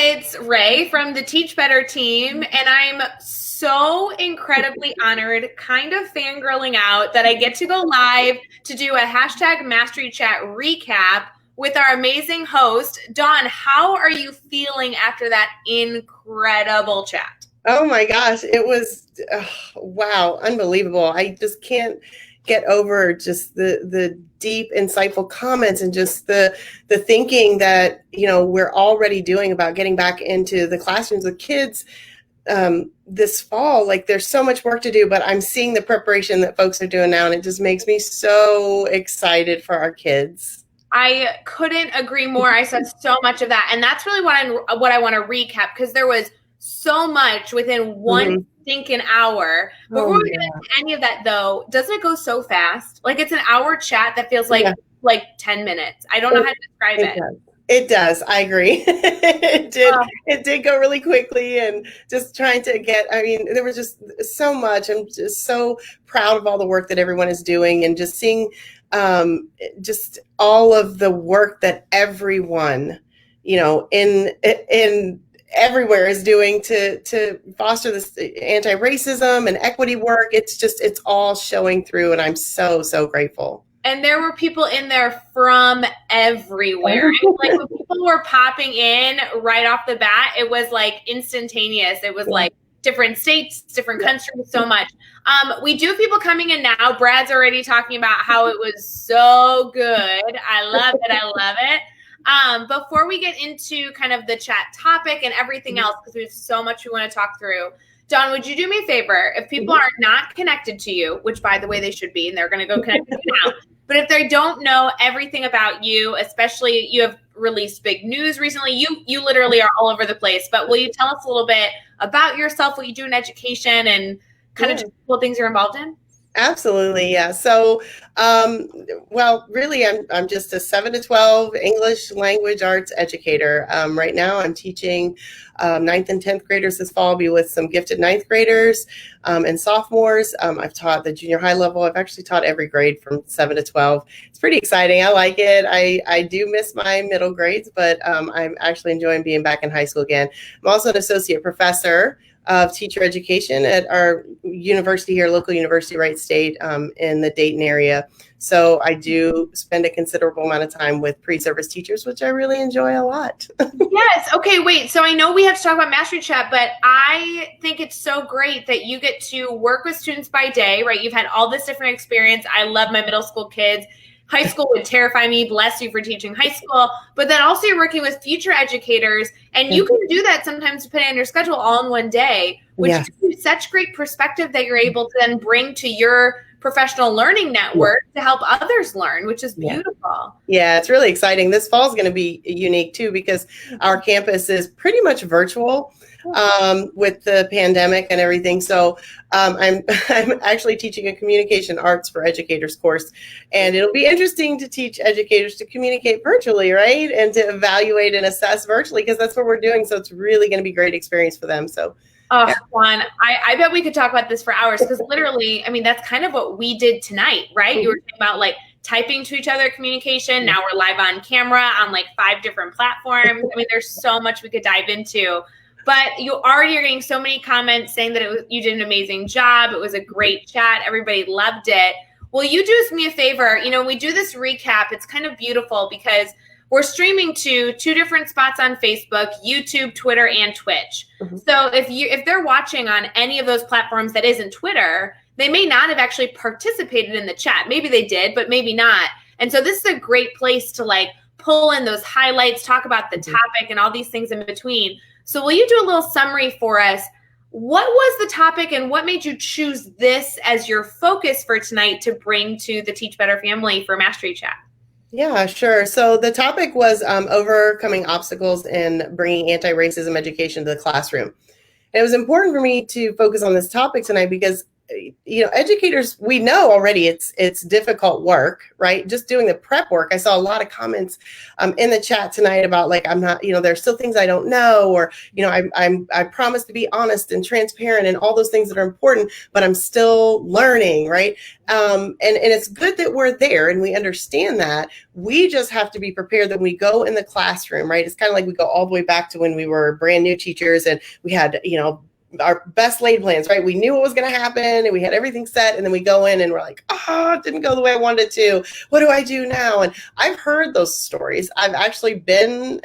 it's Ray from the Teach Better team, and I'm so incredibly honored, kind of fangirling out, that I get to go live to do a hashtag Mastery Chat recap with our amazing host. Dawn, how are you feeling after that incredible chat? Oh my gosh, it was, wow, unbelievable. I just can't get over just the deep, insightful comments and just the thinking that, we're already doing about getting back into the classrooms with kids this fall. Like, there's so much work to do, but I'm seeing the preparation that folks are doing now, and it just makes me so excited for our kids. I couldn't agree more. I said so much of that, and that's really what I want to recap, because there was so much within one stinking hour. Before we get into any of that, though, doesn't it go so fast? Like, it's an hour chat that feels like 10 minutes. I don't know how to describe it. It does. I agree. It did go really quickly, and just trying to there was just so much. I'm just so proud of all the work that everyone is doing, and just seeing just all of the work that everyone, in everywhere is doing to foster this anti-racism and equity work. It's all showing through, and I'm so grateful. And there were people in there from everywhere. Like, when people were popping in right off the bat, it was like instantaneous. It was like different states, different countries, so much. We do have people coming in now. Brad's already talking about how it was so good. I love it. I love it. Before we get into kind of the chat topic and everything else, because there's so much we want to talk through, Dawn, would you do me a favor? If people are not connected to you, which, by the way, they should be, and they're going to go connect with you now, but if they don't know everything about you, especially you have released big news recently, you literally are all over the place, but will you tell us a little bit about yourself, what you do in education, and kind of just cool things you're involved in? Absolutely, yeah. So, really, I'm just a 7 to 12 English language arts educator. Right now, I'm teaching 9th and 10th graders this fall. I'll be with some gifted 9th graders and sophomores. I've taught the junior high level. I've actually taught every grade from 7 to 12. It's pretty exciting. I like it. I do miss my middle grades, but I'm actually enjoying being back in high school again. I'm also an associate professor of teacher education at our university here, local university, Wright State, in the Dayton area. So I do spend a considerable amount of time with pre-service teachers, which I really enjoy a lot. Yes. Okay, wait. So I know we have to talk about Mastery Chat, but I think it's so great that you get to work with students by day, right? You've had all this different experience. I love my middle school kids. High school would terrify me. Bless you for teaching high school. But then also you're working with future educators, and you can do that sometimes depending on your schedule all in one day, which gives you such great perspective that you're able to then bring to your professional learning network to help others learn, which is beautiful. Yeah, it's really exciting. This fall is going to be unique too, because our campus is pretty much virtual with the pandemic and everything. So I'm actually teaching a communication arts for educators course, and it'll be interesting to teach educators to communicate virtually, right? And to evaluate and assess virtually, because that's what we're doing. So it's really going to be a great experience for them. So Juan, I bet we could talk about this for hours, because literally, I mean, that's kind of what we did tonight, right? You were talking about like typing to each other communication. Now we're live on camera on like 5 different platforms. I mean, there's so much we could dive into. But you already are getting so many comments saying that you did an amazing job. It was a great chat. Everybody loved it. Will you do me a favor? When we do this recap, it's kind of beautiful because we're streaming to 2 different spots on Facebook, YouTube, Twitter, and Twitch. So if they're watching on any of those platforms that isn't Twitter, they may not have actually participated in the chat. Maybe they did, but maybe not. And so this is a great place to like pull in those highlights, talk about the topic and all these things in between. So will you do a little summary for us? What was the topic, and what made you choose this as your focus for tonight to bring to the Teach Better family for Mastery Chat? Yeah, sure. So the topic was overcoming obstacles in bringing anti-racism education to the classroom. And it was important for me to focus on this topic tonight because educators, we know already it's difficult work, right? Just doing the prep work. I saw a lot of comments in the chat tonight about like, I'm not, there's still things I don't know, or, I promise to be honest and transparent and all those things that are important, but I'm still learning, right? And it's good that we're there and we understand that. We just have to be prepared that when we go in the classroom, right? It's kind of like we go all the way back to when we were brand new teachers and we had, our best laid plans, right? We knew what was going to happen and we had everything set. And then we go in and we're like, oh, it didn't go the way I wanted it to. What do I do now? And I've heard those stories. I've actually been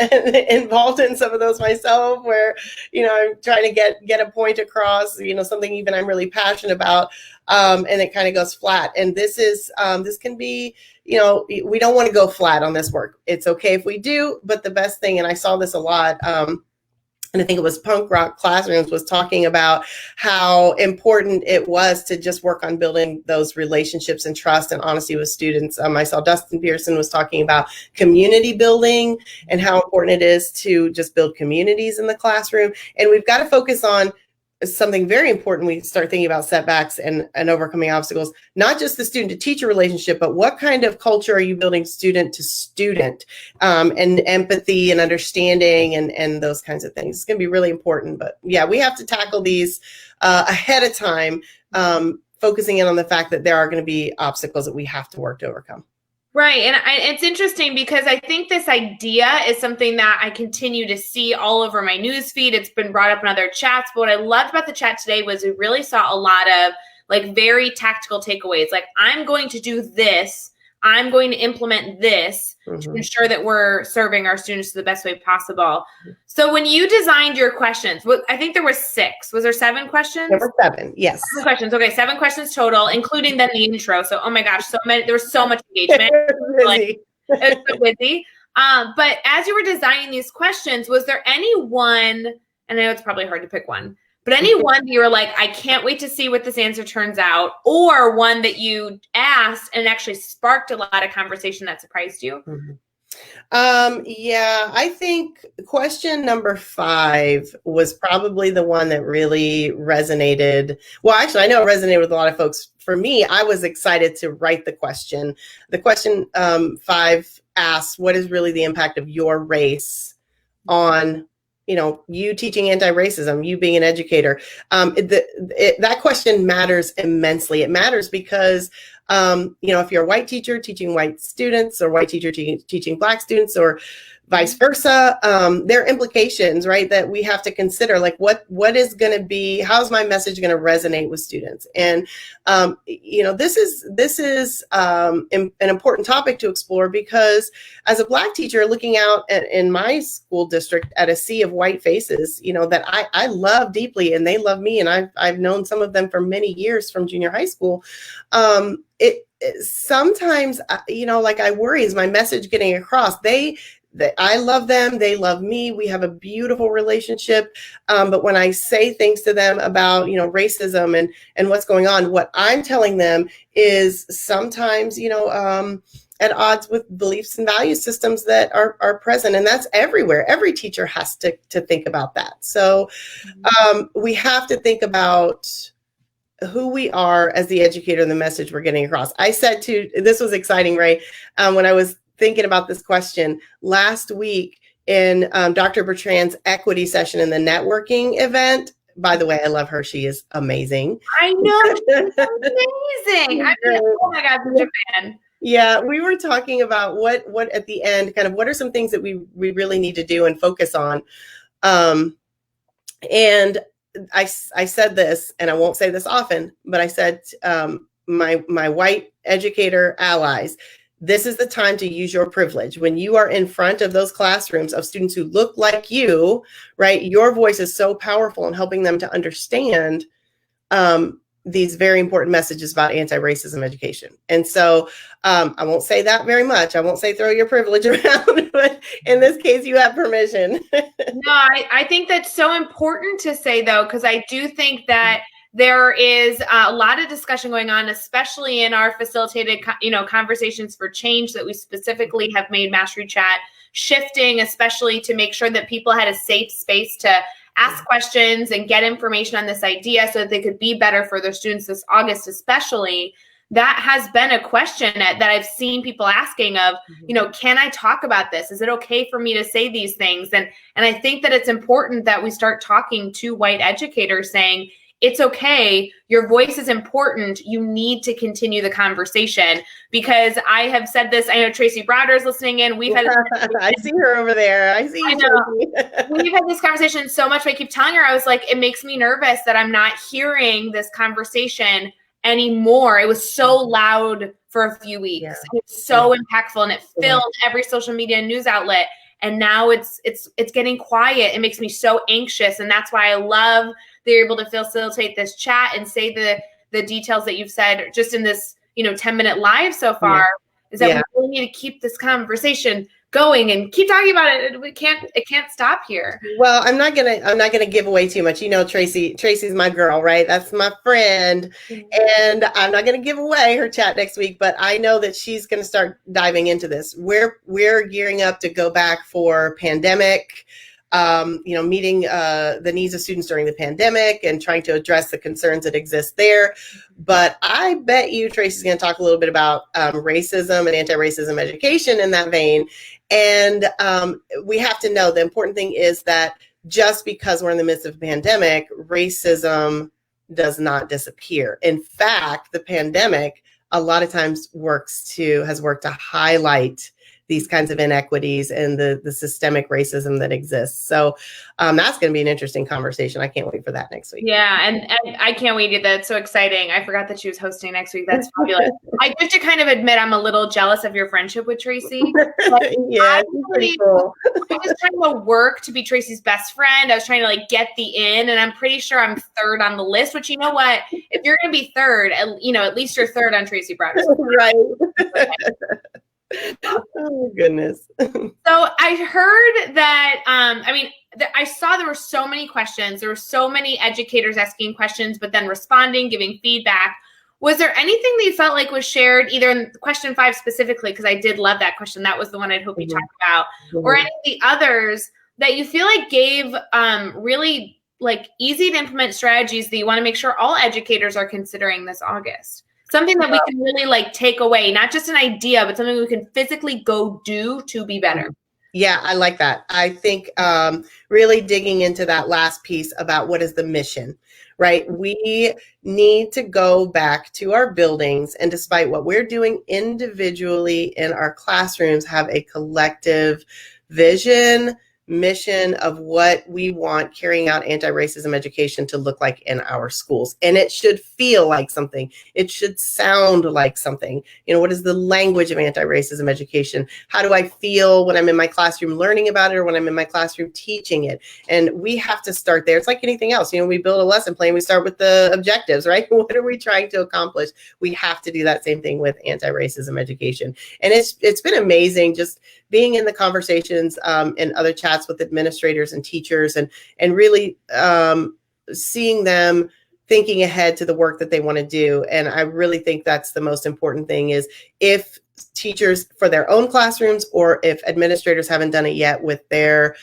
involved in some of those myself where, I'm trying to get a point across, something even I'm really passionate about. And it kind of goes flat. And this can be, we don't want to go flat on this work. It's okay if we do, but the best thing, and I saw this a lot, and I think it was Punk Rock Classrooms was talking about how important it was to just work on building those relationships and trust and honesty with students. I saw Dustin Pearson was talking about community building and how important it is to just build communities in the classroom. And we've got to focus on something very important. We start thinking about setbacks and overcoming obstacles, not just the student to teacher relationship, but what kind of culture are you building student to student, and empathy and understanding and those kinds of things. It's going to be really important. But yeah, we have to tackle these ahead of time, focusing in on the fact that there are going to be obstacles that we have to work to overcome. Right. And it's interesting because I think this idea is something that I continue to see all over my news feed. It's been brought up in other chats. But what I loved about the chat today was we really saw a lot of like very tactical takeaways. Like, I'm going to do this. I'm going to implement this to ensure that we're serving our students the best way possible. So when you designed your questions, I think there were 6. Was there 7 questions? There were 7, yes. 7 questions. Okay, 7 questions total, including then the intro. So, oh my gosh, so many. There was so much engagement. It was so busy. But as you were designing these questions, was there any one, and I know it's probably hard to pick one, but any one that you were like, I can't wait to see what this answer turns out, or one that you asked and actually sparked a lot of conversation that surprised you? Yeah, I think question number 5 was probably the one that really resonated. Well, actually, I know it resonated with a lot of folks. For me, I was excited to write the question. The question 5 asks, what is really the impact of your race on you teaching anti-racism, you being an educator? That question matters immensely. It matters because, if you're a white teacher teaching white students or white teacher teaching Black students or vice versa, there are implications, right, that we have to consider, like what is going to be, how's my message going to resonate with students? And, this is an important topic to explore because as a Black teacher looking out in my school district at a sea of white faces, that I love deeply and they love me. And I've known some of them for many years from junior high school. Sometimes, like I worry, is my message getting across? I love them. They love me. We have a beautiful relationship. But when I say things to them about, racism and what's going on, what I'm telling them is sometimes, at odds with beliefs and value systems that are present. And that's everywhere. Every teacher has to think about that. So we have to think about who we are as the educator and the message we're getting across. I said this was exciting, Ray, when I was thinking about this question last week in Dr. Bertrand's equity session in the networking event. By the way, I love her. She is amazing. I know. She's amazing. Oh my God, such a fan. Yeah, we were talking about what at the end, kind of what are some things that we really need to do and focus on. And I said this, and I won't say this often, but I said, my white educator allies, this is the time to use your privilege. When you are in front of those classrooms of students who look like you, right, your voice is so powerful in helping them to understand these very important messages about anti-racism education. And so I won't say that very much. I won't say throw your privilege around, but in this case, you have permission. No, I think that's so important to say, though, because I do think that there is a lot of discussion going on, especially in our facilitated, conversations for change that we specifically have made Mastery Chat shifting, especially to make sure that people had a safe space to ask questions and get information on this idea so that they could be better for their students this August, especially. That has been a question that I've seen people asking of, can I talk about this? Is it okay for me to say these things? And I think that it's important that we start talking to white educators saying, it's okay. Your voice is important. You need to continue the conversation, because I have said this. I know Tracy Browder is listening in. We've had I see her over there. I see you. We've had this conversation so much. I keep telling her, I was like, it makes me nervous that I'm not hearing this conversation anymore. It was so loud for a few weeks. Yeah. It's so impactful, and it filled every social media news outlet. And now it's getting quiet. It makes me so anxious. And that's why I love that you're able to facilitate this chat and say the details that you've said just in this, 10-minute live so far, is that we really need to keep this conversation going and keep talking about it. It can't stop here. Well, I'm not gonna give away too much. Tracy's my girl, right? That's my friend. And I'm not gonna give away her chat next week, but I know that she's gonna start diving into this. We're gearing up to go back for pandemic, meeting the needs of students during the pandemic and trying to address the concerns that exist there. But I bet you Tracy's going to talk a little bit about racism and anti-racism education in that vein. And we have to know the important thing is that just because we're in the midst of a pandemic, racism does not disappear. In fact, the pandemic a lot of times has worked to highlight these kinds of inequities and the systemic racism that exists. So that's going to be an interesting conversation. I can't wait for that next week. Yeah, and I can't wait. That's so exciting. I forgot that she was hosting next week. That's fabulous. I have to kind of admit I'm a little jealous of your friendship with Tracy. Yeah, pretty cool. I was trying to work to be Tracy's best friend. I was trying to get the in, and I'm pretty sure I'm third on the list, which, you know what? If you're going to be third, at least you're third on Tracy Browder. Right. Oh, goodness. So I heard that, I saw there were so many questions. There were so many educators asking questions, but then responding, giving feedback. Was there anything that you felt like was shared, either in question 5 specifically, because I did love that question. That was the one I'd hope you talked about, or any of the others that you feel like gave really easy to implement strategies that you want to make sure all educators are considering this August? Something that we can really take away, not just an idea, but something we can physically go do to be better. Yeah, I like that. I think really digging into that last piece about what is the mission, right? We need to go back to our buildings, and despite what we're doing individually in our classrooms, have a collective vision, mission of what we want carrying out anti-racism education to look like in our schools. And it should feel like something. It should sound like something. What is the language of anti-racism education? How do I feel when I'm in my classroom learning about it, or when I'm in my classroom teaching it? And we have to start there. It's like anything else. We build a lesson plan. We start with the objectives, right? What are we trying to accomplish? We have to do that same thing with anti-racism education. And it's been amazing just being in the conversations and other chats with administrators and teachers, and really seeing them thinking ahead to the work that they want to do. And I really think that's the most important thing, is if teachers for their own classrooms, or if administrators haven't done it yet with their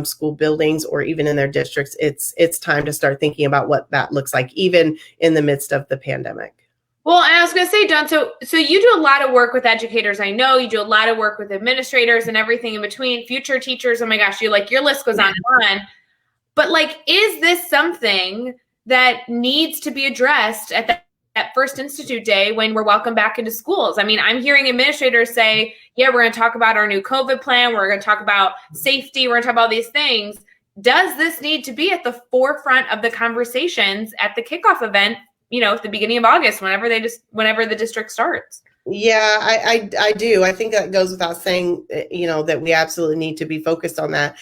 school buildings or even in their districts, it's time to start thinking about what that looks like, even in the midst of the pandemic. Well, and I was going to say, Dawn, so you do a lot of work with educators. I know you do a lot of work with administrators and everything in between, future teachers. Oh my gosh, your list goes on and on. But is this something that needs to be addressed at that first Institute Day when we're welcome back into schools? I'm hearing administrators say, yeah, we're going to talk about our new COVID plan. We're going to talk about safety. We're going to talk about all these things. Does this need to be at the forefront of the conversations at the kickoff event, at the beginning of August, whenever the district starts? Yeah, I do. I think that goes without saying, that we absolutely need to be focused on that.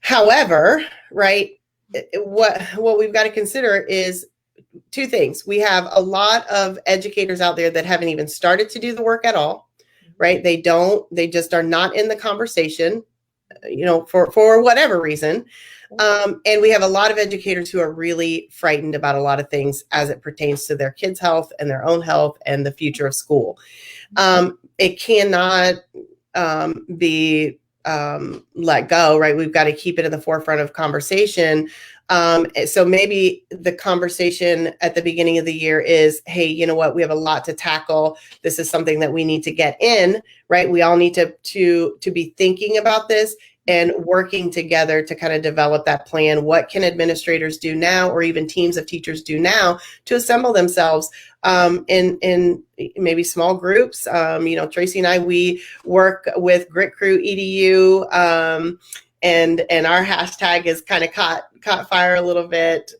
However, right, what we've got to consider is two things. We have a lot of educators out there that haven't even started to do the work at all, right? They just are not in the conversation, for whatever reason. And we have a lot of educators who are really frightened about a lot of things as it pertains to their kids' health and their own health and the future of school. It cannot be let go, right? We've got to keep it in the forefront of conversation. So maybe the conversation at the beginning of the year is, hey, you know what? We have a lot to tackle. This is something that we need to get in, right? We all need to be thinking about this and working together to kind of develop that plan. What can administrators do now, or even teams of teachers do now to assemble themselves in maybe small groups? Tracy and I, we work with Grit Crew EDU, and our hashtag is kind of caught fire a little bit,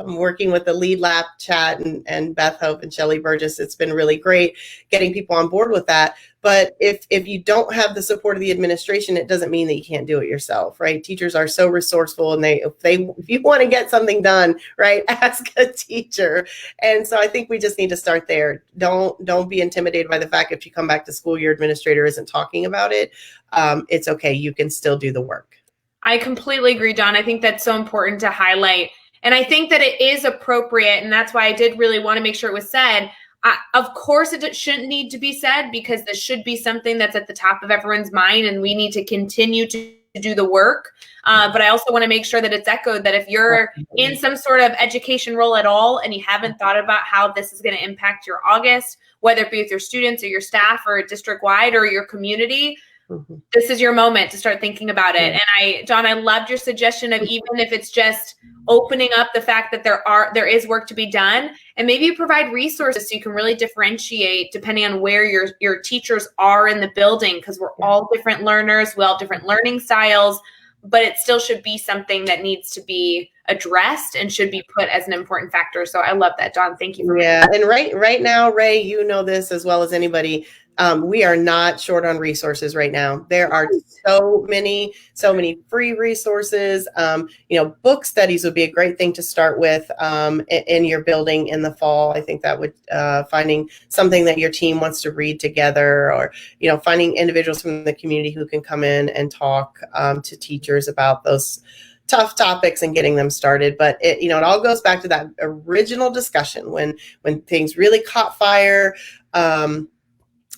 working with the Lead Lab chat and Beth Hope and Shelley Burgess. It's been really great getting people on board with that. But if you don't have the support of the administration, it doesn't mean that you can't do it yourself, right? Teachers are so resourceful, and if you want to get something done, right, ask a teacher. And so I think we just need to start there. Don't be intimidated by the fact if you come back to school, your administrator isn't talking about it. It's okay. You can still do the work. I completely agree, Dawn. I think that's so important to highlight. And I think that it is appropriate. And that's why I did really want to make sure it was said. Of course, it shouldn't need to be said, because this should be something that's at the top of everyone's mind, and we need to continue to do the work. But I also want to make sure that it's echoed that if you're in some sort of education role at all and you haven't thought about how this is going to impact your August, whether it be with your students or your staff or district-wide or your community, this is your moment to start thinking about it. And Dawn, I loved your suggestion of, even if it's just opening up the fact that there is work to be done, and maybe you provide resources so you can really differentiate depending on where your teachers are in the building, because we're all different learners, we all have different learning styles, but it still should be something that needs to be addressed and should be put as an important factor. So I love that, Dawn. Thank you. And right now, Ray, you know this as well as anybody. We are not short on resources right now. There are so many free resources. Book studies would be a great thing to start with in your building in the fall. I think that would finding something that your team wants to read together, or finding individuals from the community who can come in and talk to teachers about those tough topics and getting them started. But it all goes back to that original discussion when things really caught fire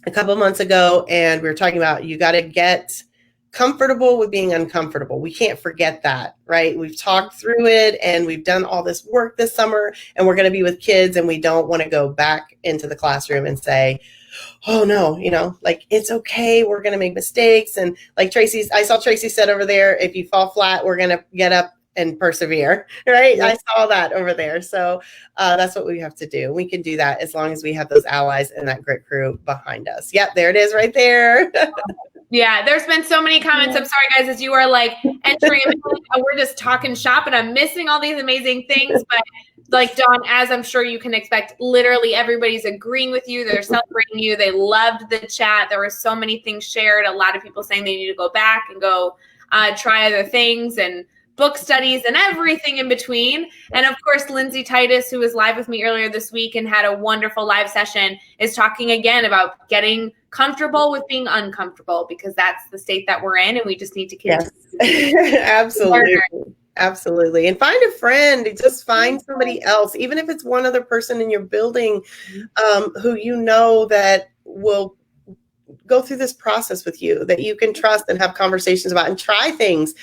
a couple of months ago, and we were talking about, you got to get comfortable with being uncomfortable. We can't forget that, right? We've talked through it, and we've done all this work this summer, and we're going to be with kids, and we don't want to go back into the classroom and say, oh no, it's okay, we're going to make mistakes. And like I saw Tracy said over there, if you fall flat, we're going to get up and persevere, right? I saw that over there. So that's what we have to do. We can do that as long as we have those allies and that Grit Crew behind us. Yep, there it is right there. Yeah, there's been so many comments. I'm sorry, guys, as you are entering, we're just talking shop, and I'm missing all these amazing things. But like Dawn, as I'm sure you can expect, literally everybody's agreeing with you. They're celebrating you. They loved the chat. There were so many things shared. A lot of people saying they need to go back and go try other things, and book studies and everything in between. And of course, Lindsay Titus, who was live with me earlier this week and had a wonderful live session, is talking again about getting comfortable with being uncomfortable, because that's the state that we're in, and we just need to continue. Yes. Absolutely. And find a friend. Just find somebody else, even if it's one other person in your building who that will go through this process with you, that you can trust and have conversations about and try things,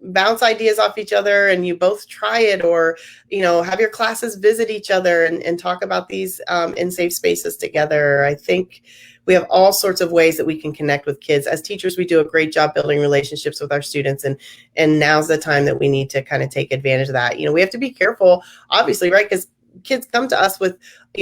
bounce ideas off each other and you both try it, or, have your classes visit each other and talk about these in safe spaces together. I think we have all sorts of ways that we can connect with kids. As teachers, we do a great job building relationships with our students, and now's the time that we need to kind of take advantage of that. We have to be careful, obviously, right? Because kids come to us with,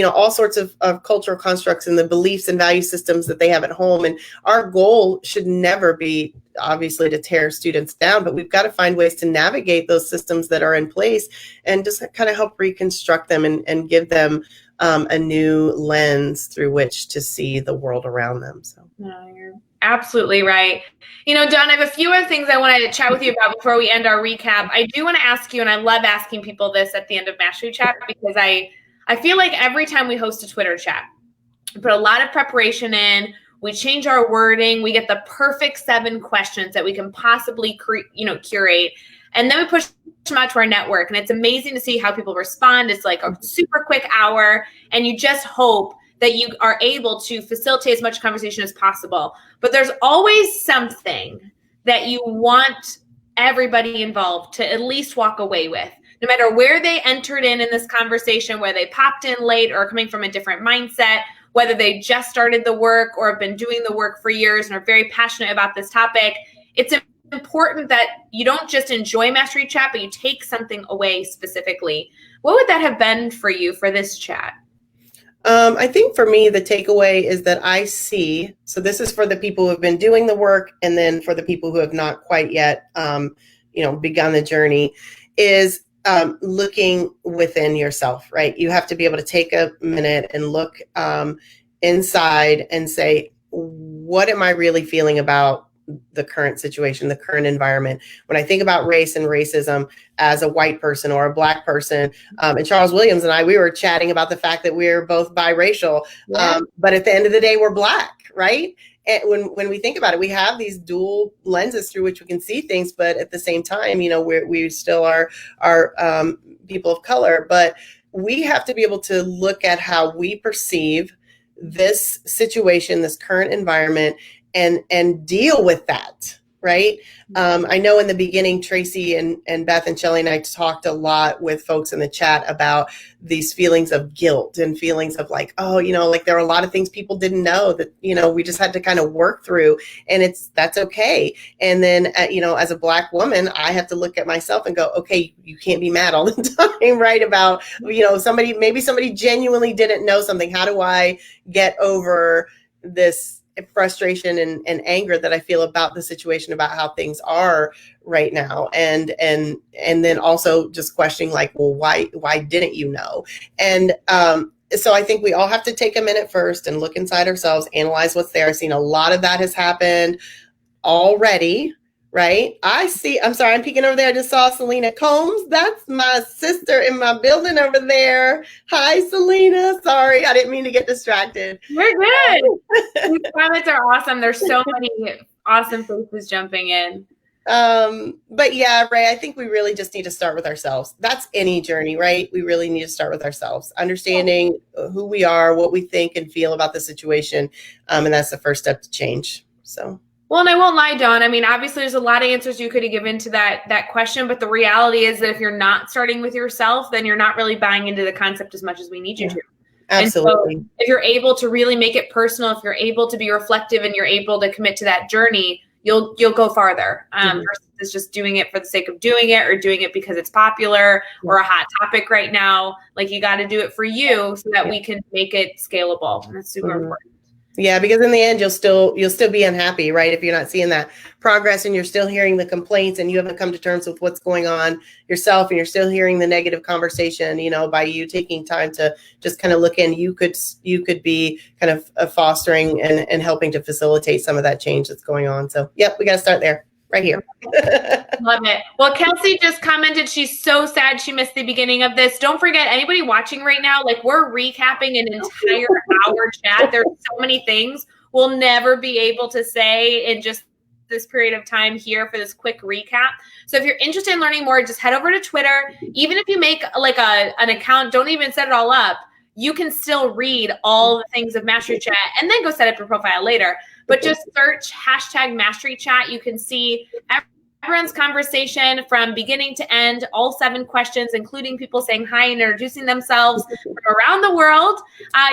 all sorts of cultural constructs and the beliefs and value systems that they have at home. And our goal should never be, obviously, to tear students down, but we've got to find ways to navigate those systems that are in place and just kind of help reconstruct them and give them a new lens through which to see the world around them. So. No, you're absolutely right. Dawn, I have a few other things I wanted to chat with you about before we end our recap. I do want to ask you, and I love asking people this at the end of Mastery Chat, because I feel like every time we host a Twitter chat, we put a lot of preparation in, we change our wording, we get the perfect 7 questions that we can possibly curate, and then we push them out to our network, and it's amazing to see how people respond. It's like a super quick hour, and you just hope that you are able to facilitate as much conversation as possible. But there's always something that you want everybody involved to at least walk away with? No matter where they entered in this conversation, whether they popped in late or coming from a different mindset, whether they just started the work or have been doing the work for years and are very passionate about this topic, it's important that you don't just enjoy Mastery Chat, but you take something away specifically. What would that have been for you for this chat? I think for me, the takeaway is that I see, so this is for the people who have been doing the work, and then for the people who have not quite yet, begun the journey, is looking within yourself, right? You have to be able to take a minute and look inside and say, what am I really feeling about the current situation, the current environment? When I think about race and racism as a white person or a Black person, and Charles Williams and I, we were chatting about the fact that we're both biracial, but at the end of the day, we're Black, right? And when we think about it, we have these dual lenses through which we can see things, but at the same time, we still are people of color. But we have to be able to look at how we perceive this situation, this current environment, and deal with that, right? I know in the beginning, Tracy and Beth and Shelley and I talked a lot with folks in the chat about these feelings of guilt and feelings of like, like there are a lot of things people didn't know that, we just had to kind of work through, and that's okay. And then, as a Black woman, I have to look at myself and go, okay, you can't be mad all the time, right? About, maybe somebody genuinely didn't know something. How do I get over this frustration and anger that I feel about the situation, about how things are right now, and then also just questioning like, well, why didn't you know? And so I think we all have to take a minute first and look inside ourselves, analyze what's there. I've seen a lot of that has happened already, right? I'm sorry, I'm peeking over there. I just saw Selena Combs. That's my sister in my building over there. Hi, Selena. Sorry, I didn't mean to get distracted. We're good. These comments are awesome. There's so many awesome faces jumping in. But yeah, Ray, I think we really just need to start with ourselves. That's any journey, right? We really need to start with ourselves, understanding who we are, what we think and feel about the situation. And that's the first step to change. So. Well, and I won't lie, Dawn. I mean, obviously, there's a lot of answers you could have given to that question, but the reality is that if you're not starting with yourself, then you're not really buying into the concept as much as we need you to. Absolutely. And so if you're able to really make it personal, if you're able to be reflective and you're able to commit to that journey, you'll go farther versus just doing it for the sake of doing it or doing it because it's popular or a hot topic right now. Like, you got to do it for you so that we can make it scalable. And that's super important. Yeah, because in the end, you'll still be unhappy, right? If you're not seeing that progress and you're still hearing the complaints and you haven't come to terms with what's going on yourself, and you're still hearing the negative conversation, by you taking time to just kind of look in, you could be kind of fostering and helping to facilitate some of that change that's going on. So, yep, we got to start there. Right here. Love it. Well, Kelsey just commented she's so sad she missed the beginning of this. Don't forget, anybody watching right now, like, we're recapping an entire hour chat. There's so many things we'll never be able to say in just this period of time here for this quick recap. So if you're interested in learning more, just head over to Twitter. Even if you make like an account, don't even set it all up. You can still read all the things of Mastery Chat and then go set up your profile later. But just search #Mastery Chat. You can see everyone's conversation from beginning to end, all 7 questions, including people saying hi and introducing themselves from around the world.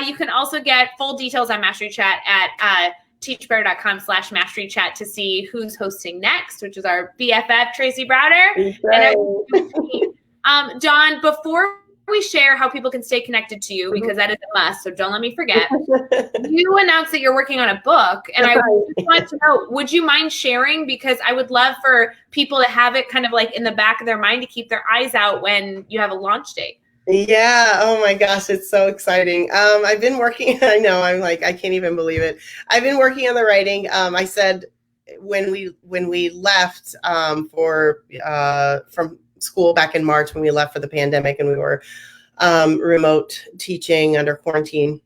You can also get full details on Mastery Chat at teachbetter.com/Mastery Chat to see who's hosting next, which is our BFF, Tracy Browder. Right. And Dawn, before we share how people can stay connected to you, because that is a must, so don't let me forget. You announced that you're working on a book, and I just want to know, would you mind sharing? Because I would love for people to have it kind of like in the back of their mind to keep their eyes out when you have a launch date. Yeah. Oh my gosh, it's so exciting. I've been working. I know. I'm like, I can't even believe it. I've been working on the writing. I said when we left from school back in March, when we left for the pandemic and we were remote teaching under quarantine,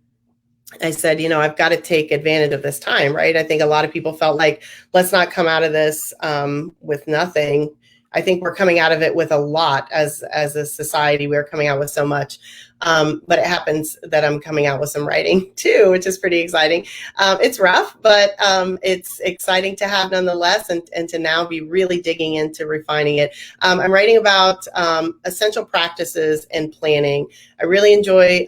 I said, I've got to take advantage of this time, right? I think a lot of people felt like, let's not come out of this with nothing. I think we're coming out of it with a lot as a society. We're coming out with so much. But it happens that I'm coming out with some writing too, which is pretty exciting. It's rough, but it's exciting to have nonetheless, and to now be really digging into refining it. I'm writing about essential practices in planning. I really enjoy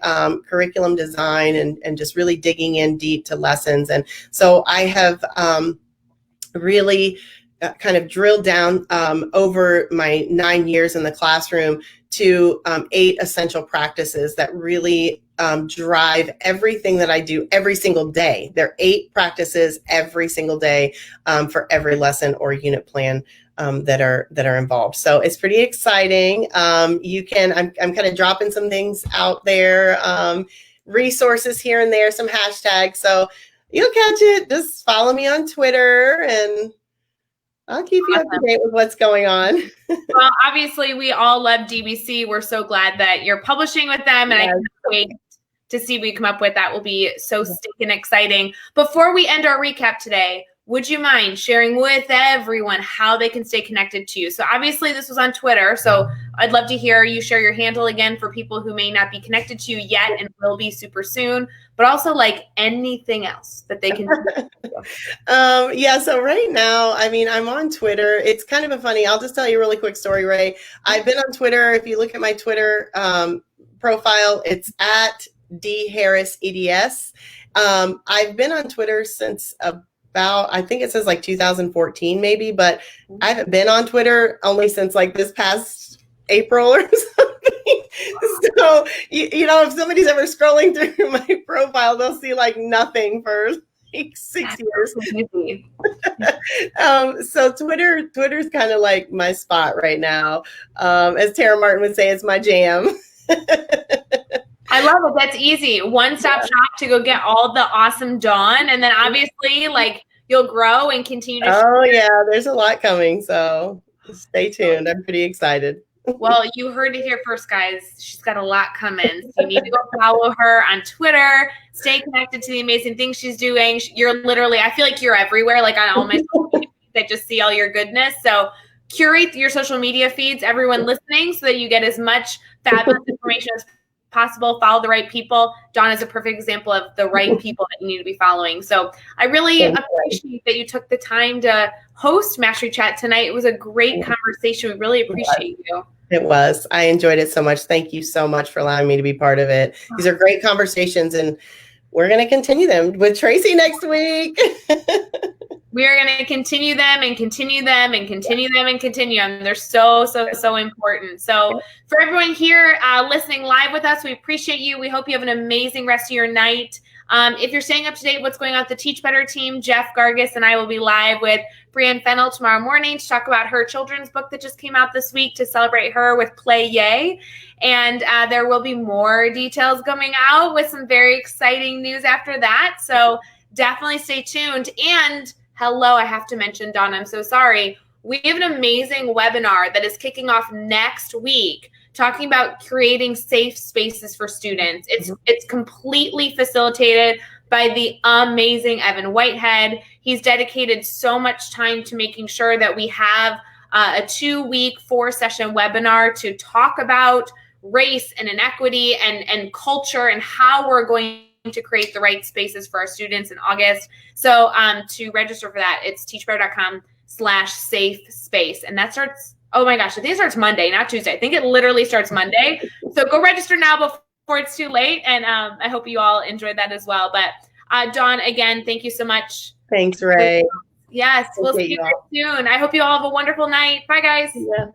curriculum design and just really digging in deep to lessons. And so I have really kind of drilled down over my 9 years in the classroom to 8 essential practices that really drive everything that I do every single day. There are 8 practices every single day for every lesson or unit plan that are involved. So it's pretty exciting. I'm kind of dropping some things out there, resources here and there, some hashtags. So you'll catch it. Just follow me on Twitter and I'll keep you up to date with what's going on. Well, obviously, we all love DBC. We're so glad that you're publishing with them, and yes. I can't wait to see what we come up with. That will be so stinking exciting. Before we end our recap today, would you mind sharing with everyone how they can stay connected to you? So obviously, this was on Twitter, so I'd love to hear you share your handle again for people who may not be connected to you yet and will be super soon, but also like anything else that they can do. Yeah, so right now, I mean, I'm on Twitter. It's kind of a funny, I'll just tell you a really quick story, Ray. I've been on Twitter. If you look at my Twitter profile, it's at dharriseds. I've been on Twitter since about, I think it says like 2014 maybe, but I haven't been on Twitter only since like this past April or something. So, you know, if somebody's ever scrolling through my profile, they'll see like nothing for like 6 years. So Twitter's kind of like my spot right now. As Tara Martin would say, it's my jam. I love it. That's easy. One-stop shop to go get all the awesome Dawn. And then obviously, like, you'll grow and continue to Oh, yeah. There's a lot coming. So stay tuned. I'm pretty excited. Well, you heard it here first, guys. She's got a lot coming. So you need to go follow her on Twitter. Stay connected to the amazing things she's doing. You're literally, I feel like you're everywhere, like on all my social media feeds. I just see all your goodness. So curate your social media feeds, everyone listening, so that you get as much fabulous information as possible. Follow the right people. Dawn is a perfect example of the right people that you need to be following. So I really appreciate that you took the time to host Mastery Chat tonight. It was a great conversation. We really appreciate you. It was. I enjoyed it so much. Thank you so much for allowing me to be part of it. These are great conversations, and we're going to continue them with Tracy next week. We are going to continue them and continue them and continue them and continue them. They're so, so, so important. So for everyone here listening live with us, we appreciate you. We hope you have an amazing rest of your night. If you're staying up to date, what's going on with the Teach Better team, Jeff Gargis and I will be live with Brianne Fennell tomorrow morning to talk about her children's book that just came out this week to celebrate her with Play Yay. And there will be more details coming out with some very exciting news after that. So definitely stay tuned. And hello, I have to mention, Dawn, I'm so sorry. We have an amazing webinar that is kicking off next week talking about creating safe spaces for students. It's completely facilitated by the amazing Evan Whitehead. He's dedicated so much time to making sure that we have a 2-week, 4-session webinar to talk about race and inequity and culture and how we're going to create the right spaces for our students in August. So to register for that, it's teachbetter.com/safe space. And that starts, oh my gosh, I think it starts Monday, not Tuesday. I think it literally starts Monday. So go register now before it's too late. And I hope you all enjoyed that as well. But Dawn, again, thank you so much. Thanks, Ray. Yes, we'll see you soon. I hope you all have a wonderful night. Bye, guys. Yeah.